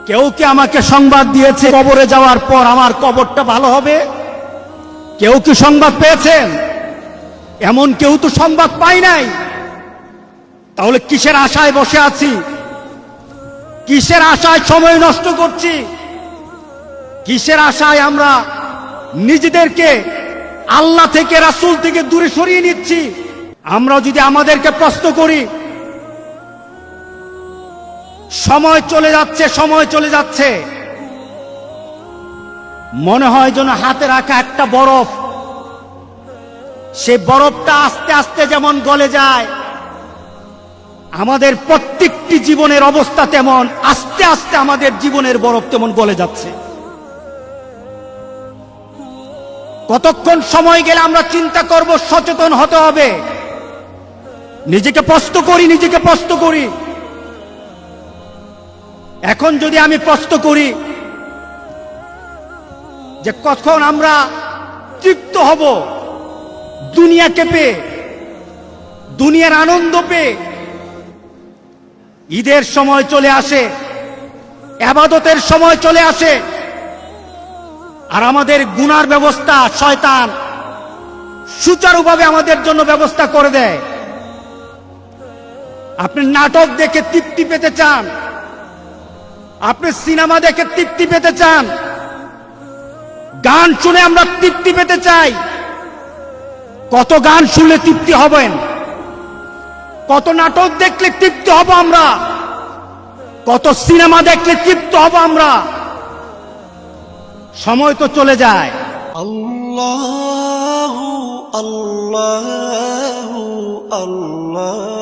কেউ কি আমাকে সংবাদ দিয়েছে কবরে যাওয়ার পর আমার কবরটা ভালো হবে? কেউ কি সংবাদ পেয়েছেন? এমন কেউ তো সংবাদ পাই নাই। তাহলে কিসের আশায় বসে আছি? কিসের আশায় সময় নষ্ট করছি? কিসের আশায় আমরা নিজেদেরকে আল্লাহ থেকে, রাসূল থেকে দূরে সরিয়ে নিচ্ছি? আমরা যদি আমাদেরকে প্রশ্ন করি, সময় চলে যাচ্ছে, সময় চলে যাচ্ছে, মনে হয় যেন হাতে রাখা একটা বরফ, সেই বরফটা আস্তে আস্তে যেমন গলে যায়, আমাদের প্রত্যেকটি জীবনের অবস্থা তেমন আস্তে আস্তে আমাদের জীবনের বরফ তেমন গলে যাচ্ছে। কতক্ষণ সময় গেলে আমরা চিন্তা করব, সচেতন হতে হবে। নিজেকে প্রশ্ন করি, নিজেকে প্রশ্ন করি। এখন যদি আমি প্রশ্ন করি যে কখন আমরা তৃপ্ত হব দুনিয়াকে পেয়ে, দুনিয়ার আনন্দ পেয়ে? ঈদের সময় চলে আসে, ইবাদতের সময় চলে আসে, আর আমাদের গুনার ব্যবস্থা শয়তান সুচারুভাবে আমাদের জন্য ব্যবস্থা করে দেয়। আপনি নাটক দেখে তৃপ্তি পেতে চান, আপনি সিনেমা দেখে তৃপ্তি পেতে চান, গান শুনে আমরা তৃপ্তি পেতে চাই। কত গান শুনলে তৃপ্তি হবেন? কত নাটক দেখলে তৃপ্তি হব আমরা? কত সিনেমা দেখলে তৃপ্ত হব আমরা? সময় তো চলে যায়। আল্লাহু আল্লাহু আল্লাহ।